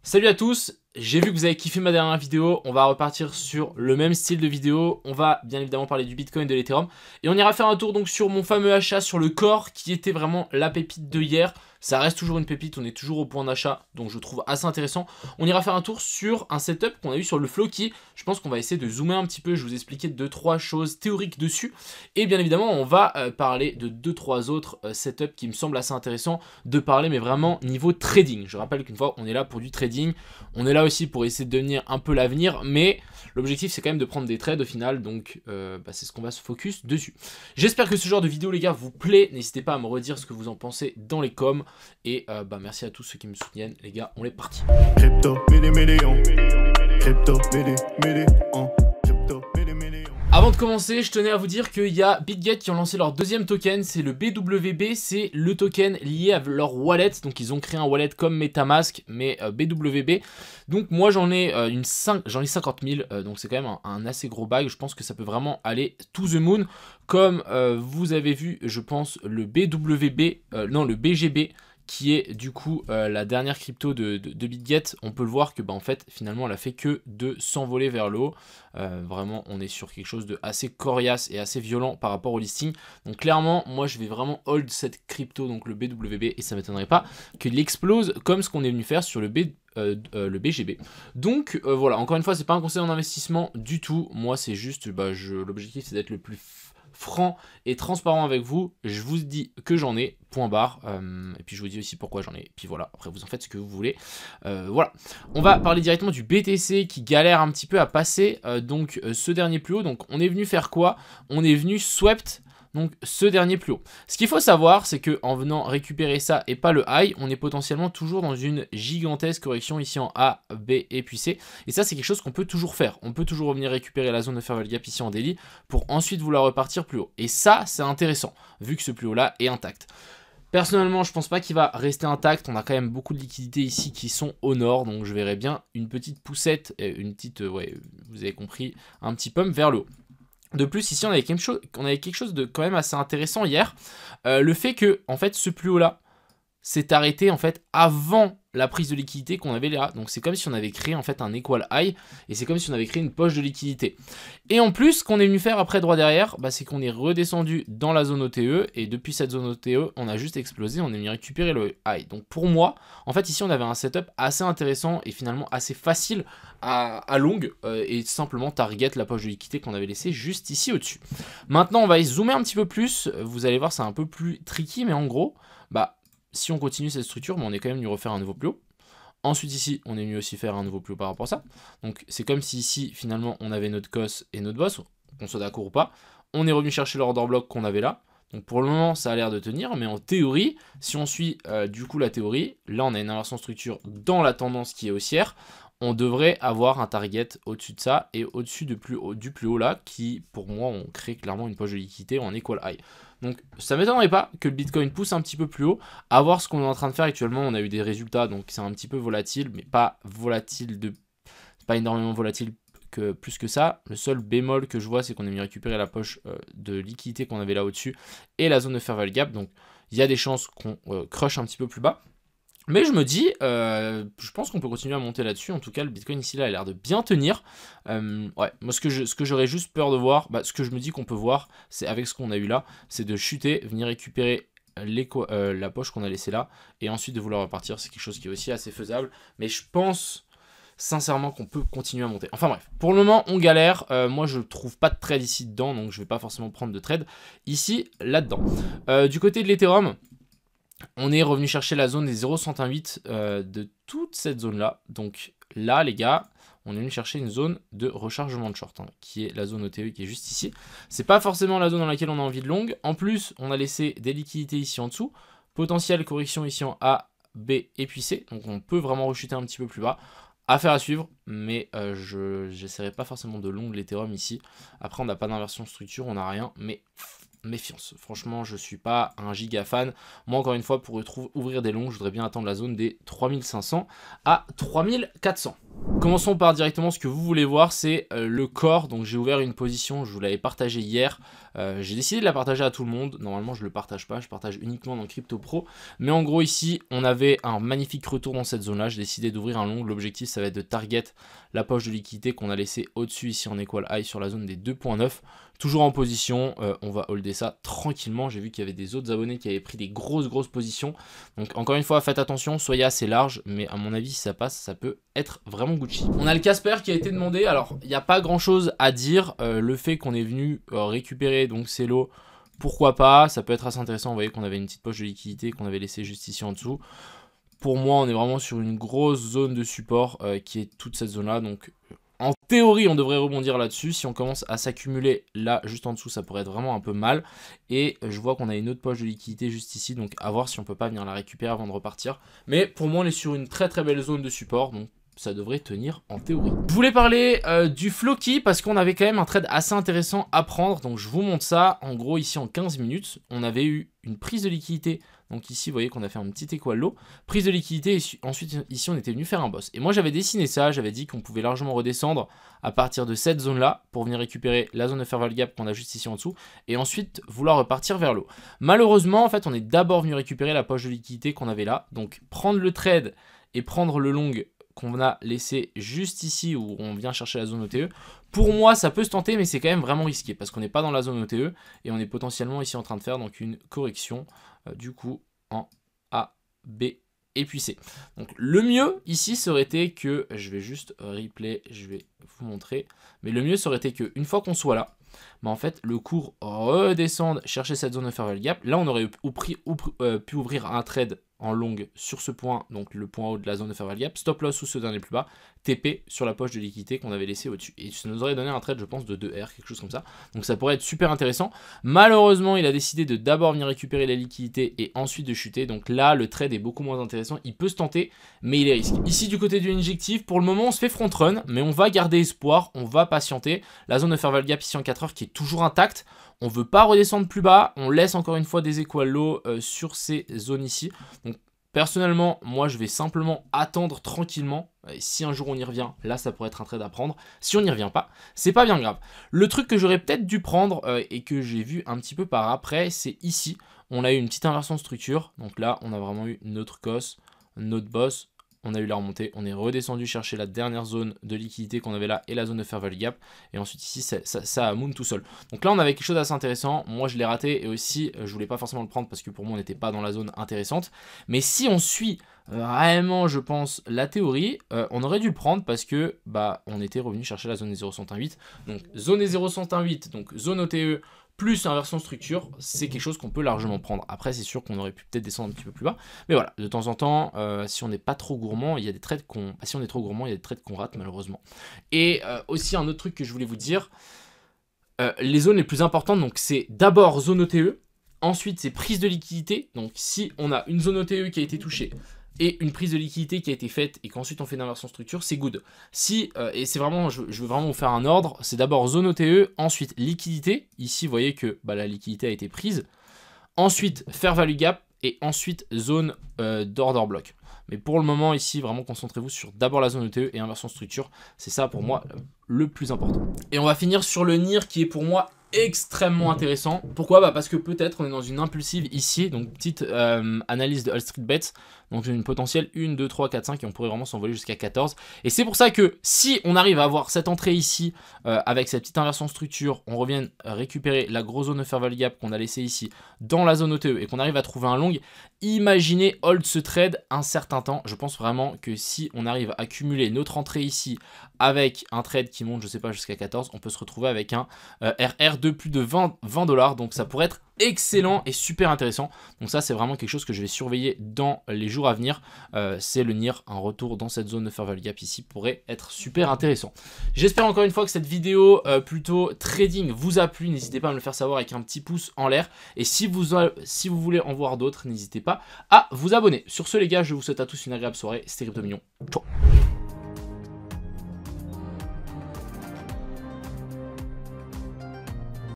Salut à tous, j'ai vu que vous avez kiffé ma dernière vidéo, on va repartir sur le même style de vidéo, on va bien évidemment parler du Bitcoin, de l'Ethereum, et on ira faire un tour donc sur mon fameux achat sur le Core qui était vraiment la pépite de hier. Ça reste toujours une pépite, on est toujours au point d'achat, donc je trouve assez intéressant. On ira faire un tour sur un setup qu'on a eu sur le Floki. Je pense qu'on va essayer de zoomer un petit peu, je vais vous expliquer 2-3 choses théoriques dessus. Et bien évidemment, on va parler de 2-3 autres setups qui me semblent assez intéressants de parler, mais vraiment niveau trading. Je rappelle qu'une fois, on est là pour du trading. On est là aussi pour essayer de devenir un peu l'avenir, mais l'objectif c'est quand même de prendre des trades au final, donc c'est ce qu'on va se focus dessus. J'espère que ce genre de vidéo les gars vous plaît, n'hésitez pas à me redire ce que vous en pensez dans les coms, et merci à tous ceux qui me soutiennent les gars, on est parti. Crypto, Avant de commencer, je tenais à vous dire qu'il y a BitGet qui ont lancé leur deuxième token, c'est le BWB, c'est le token lié à leur wallet, donc ils ont créé un wallet comme Metamask, mais BWB. Donc moi j'en ai 50 000, donc c'est quand même un assez gros bag, je pense que ça peut vraiment aller to the moon, comme vous avez vu, je pense, le le BGB, qui est du coup la dernière crypto de BitGet. On peut le voir que en fait finalement elle a fait que de s'envoler vers le haut. Vraiment on est sur quelque chose de assez coriace et assez violent par rapport au listing. Donc clairement moi je vais vraiment hold cette crypto, donc le BWB, et ça m'étonnerait pas qu'il explose comme ce qu'on est venu faire sur le BGB. Donc voilà, encore une fois c'est pas un conseil en investissement du tout. Moi c'est juste l'objectif c'est d'être le plus franc et transparent avec vous. Je vous dis que j'en ai, point barre, et puis je vous dis aussi pourquoi j'en ai, et puis voilà, après vous en faites ce que vous voulez. Voilà, on va parler directement du BTC qui galère un petit peu à passer ce dernier plus haut. Donc on est venu faire quoi? On est venu swept donc ce dernier plus haut. Ce qu'il faut savoir, c'est que en venant récupérer ça et pas le high, on est potentiellement toujours dans une gigantesque correction ici en A, B et puis C. Et ça, c'est quelque chose qu'on peut toujours faire. On peut toujours revenir récupérer la zone de fair value gap ici en daily pour ensuite vouloir repartir plus haut. Et ça, c'est intéressant, vu que ce plus haut là est intact. Personnellement, je pense pas qu'il va rester intact. On a quand même beaucoup de liquidités ici qui sont au nord, donc je verrais bien une petite poussette, une petite, ouais, vous avez compris, un petit pump vers le haut. De plus, ici, on avait quelque chose de quand même assez intéressant hier. Le fait que, en fait, ce plus haut là s'est arrêté en fait avant la prise de liquidité qu'on avait là. Donc c'est comme si on avait créé en fait un equal high, et c'est comme si on avait créé une poche de liquidité. Et en plus, ce qu'on est venu faire après droit derrière, c'est qu'on est redescendu dans la zone OTE, et depuis cette zone OTE, on a juste explosé, on est venu récupérer le high. Donc pour moi, en fait ici on avait un setup assez intéressant et finalement assez facile à longue, et simplement target la poche de liquidité qu'on avait laissée juste ici au-dessus. Maintenant on va y zoomer un petit peu plus, vous allez voir c'est un peu plus tricky, mais en gros, si on continue cette structure, on est quand même venu refaire un nouveau plus haut. Ensuite ici, on est venu aussi faire un nouveau plus haut par rapport à ça. Donc c'est comme si ici, finalement, on avait notre COS et notre boss, qu'on soit d'accord ou pas. On est revenu chercher l'order block qu'on avait là. Donc pour le moment, ça a l'air de tenir, mais en théorie, si on suit du coup la théorie, là on a une inversion de structure dans la tendance qui est haussière. On devrait avoir un target au-dessus de ça et au-dessus du plus haut là, qui pour moi, on crée clairement une poche de liquidité ou un equal high. Donc ça ne m'étonnerait pas que le Bitcoin pousse un petit peu plus haut. À voir ce qu'on est en train de faire actuellement. On a eu des résultats, donc c'est un petit peu volatile, mais pas volatile pas énormément volatile plus que ça. Le seul bémol que je vois, c'est qu'on est venu récupérer la poche de liquidité qu'on avait là au-dessus et la zone de fair value gap. Donc il y a des chances qu'on crush un petit peu plus bas. Mais je me dis, je pense qu'on peut continuer à monter là-dessus. En tout cas, le Bitcoin ici là a l'air de bien tenir. Ouais, moi ce que j'aurais juste peur de voir, ce que je me dis qu'on peut voir, c'est avec ce qu'on a eu là, c'est de chuter, venir récupérer la poche qu'on a laissée là, et ensuite de vouloir repartir. C'est quelque chose qui est aussi assez faisable. Mais je pense sincèrement qu'on peut continuer à monter. Enfin bref, pour le moment on galère. Moi je trouve pas de trade ici dedans, donc je vais pas forcément prendre de trade ici là-dedans. Du côté de l'Ethereum, on est revenu chercher la zone des 0,108 de toute cette zone là. Donc là les gars, on est venu chercher une zone de rechargement de short, qui est la zone OTE qui est juste ici. C'est pas forcément la zone dans laquelle on a envie de long. En plus on a laissé des liquidités ici en dessous. Potentielle correction ici en A, B et puis C. Donc on peut vraiment rechuter un petit peu plus bas. Affaire à suivre, mais je n'essaierai pas forcément de long l'Ethereum ici. Après on n'a pas d'inversion de structure, on n'a rien, mais méfiance. Franchement, je suis pas un giga fan. Moi, encore une fois, pour ouvrir des longs, je voudrais bien attendre la zone des 3500 à 3400. Commençons par directement ce que vous voulez voir, c'est le corps. Donc j'ai ouvert une position, je vous l'avais partagé hier. J'ai décidé de la partager à tout le monde. Normalement je ne le partage pas, je partage uniquement dans Crypto Pro. Mais en gros ici on avait un magnifique retour dans cette zone là. J'ai décidé d'ouvrir un long. L'objectif ça va être de target la poche de liquidité qu'on a laissé au-dessus ici en equal high sur la zone des 2.9. Toujours en position, on va holder ça tranquillement. J'ai vu qu'il y avait des autres abonnés qui avaient pris des grosses positions. Donc encore une fois, faites attention, soyez assez large. Mais à mon avis, si ça passe, ça peut être vraiment Gucci. On a le Casper qui a été demandé. Alors, il n'y a pas grand-chose à dire. Le fait qu'on est venu récupérer donc ces lots, pourquoi pas. Ça peut être assez intéressant. Vous voyez qu'on avait une petite poche de liquidité qu'on avait laissée juste ici en dessous. Pour moi, on est vraiment sur une grosse zone de support qui est toute cette zone-là. Donc... en théorie, on devrait rebondir là-dessus. Si on commence à s'accumuler là, juste en dessous, ça pourrait être vraiment un peu mal. Et je vois qu'on a une autre poche de liquidité juste ici. Donc à voir si on peut pas venir la récupérer avant de repartir. Mais pour moi, on est sur une très belle zone de support. Donc ça devrait tenir en théorie. Je voulais parler du Floki parce qu'on avait quand même un trade assez intéressant à prendre. Donc je vous montre ça. En gros, ici en 15 minutes, on avait eu une prise de liquidité. Donc ici, vous voyez qu'on a fait un petit equal low. Prise de liquidité, et ensuite ici, on était venu faire un boss. Et moi, j'avais dessiné ça, j'avais dit qu'on pouvait largement redescendre à partir de cette zone-là pour venir récupérer la zone de fair value gap qu'on a juste ici en dessous. Et ensuite, vouloir repartir vers le haut. Malheureusement, en fait, on est d'abord venu récupérer la poche de liquidité qu'on avait là. Donc, prendre le trade et prendre le long qu'on a laissé juste ici où on vient chercher la zone OTE. Pour moi, ça peut se tenter, mais c'est quand même vraiment risqué parce qu'on n'est pas dans la zone OTE et on est potentiellement ici en train de faire donc une correction du coup en A, B et puis C. Donc le mieux ici serait été que, je vais juste replay, je vais vous montrer, mais le mieux serait été qu'une fois qu'on soit là, bah en fait le cours redescende, chercher cette zone de fair value gap. Là on aurait pu ouvrir un trade en longue sur ce point, donc le point haut de la zone de fair value gap, stop loss sous ce dernier plus bas, TP sur la poche de liquidité qu'on avait laissé au-dessus. Et ça nous aurait donné un trade, je pense, de 2R, quelque chose comme ça. Donc ça pourrait être super intéressant. Malheureusement, il a décidé de d'abord venir récupérer la liquidité et ensuite de chuter. Donc là, le trade est beaucoup moins intéressant. Il peut se tenter, mais il est risqué. Ici, du côté du injectif, pour le moment, on se fait front run, mais on va garder espoir, on va patienter. La zone de fair value gap ici en 4 heures qui est toujours intacte. On ne veut pas redescendre plus bas. On laisse encore une fois des equal low sur ces zones ici. Donc personnellement, moi je vais simplement attendre tranquillement. Et si un jour on y revient, là ça pourrait être un trade à prendre. Si on n'y revient pas, c'est pas bien grave. Le truc que j'aurais peut-être dû prendre et que j'ai vu un petit peu par après, c'est ici. On a eu une petite inversion de structure. Donc là, on a vraiment eu notre COS, notre boss. On a eu la remontée, on est redescendu chercher la dernière zone de liquidité qu'on avait là et la zone de fair value gap. Et ensuite ici, ça a moon tout seul. Donc là, on avait quelque chose d'assez intéressant. Moi, je l'ai raté et aussi, je voulais pas forcément le prendre parce que pour moi, on n'était pas dans la zone intéressante. Mais si on suit vraiment, je pense, la théorie, on aurait dû le prendre parce que bah, on était revenu chercher la zone des 0,118. Donc zone des 0,118, donc zone OTE, plus inversion structure, c'est quelque chose qu'on peut largement prendre. Après, c'est sûr qu'on aurait pu peut-être descendre un petit peu plus bas. Mais voilà, de temps en temps, si on n'est pas trop gourmand, il y a des trades qu'on... si on est trop gourmand, il y a des trades qu'on rate malheureusement. Et aussi un autre truc que je voulais vous dire, les zones les plus importantes, donc c'est d'abord zone OTE, ensuite c'est prise de liquidité. Donc si on a une zone OTE qui a été touchée, et une prise de liquidité qui a été faite et qu'ensuite on fait une inversion structure, c'est good. Si, et c'est vraiment, je veux vraiment vous faire un ordre, c'est d'abord zone OTE, ensuite liquidité, ici vous voyez que bah, la liquidité a été prise, ensuite fair value gap, et ensuite zone d'order block. Mais pour le moment ici, vraiment concentrez-vous sur d'abord la zone ETE et inversion structure, c'est ça pour moi le plus important. Et on va finir sur le NIR qui est pour moi extrêmement intéressant. Pourquoi? Bah parce que peut-être on est dans une impulsive ici, donc petite analyse de All Street Bets, donc une potentielle 1, 2, 3, 4, 5 et on pourrait vraiment s'envoler jusqu'à 14. Et c'est pour ça que si on arrive à avoir cette entrée ici avec cette petite inversion structure, on revient récupérer la grosse zone de fair value gap qu'on a laissé ici dans la zone OTE et qu'on arrive à trouver un long, imaginez hold ce trade un certain temps. Je pense vraiment que si on arrive à accumuler notre entrée ici avec un trade qui monte, je sais pas, jusqu'à 14, on peut se retrouver avec un RR de plus de 20 $. Donc ça pourrait être excellent et super intéressant. Donc ça c'est vraiment quelque chose que je vais surveiller dans les jours à venir. C'est le NIR, un retour dans cette zone de fair value gap ici pourrait être super intéressant. J'espère encore une fois que cette vidéo plutôt trading vous a plu. N'hésitez pas à me le faire savoir avec un petit pouce en l'air. Et si vous voulez en voir d'autres, n'hésitez pas à vous abonner. Sur ce les gars, je vous souhaite à tous une agréable soirée. C'était Crypto Mignon. Ciao.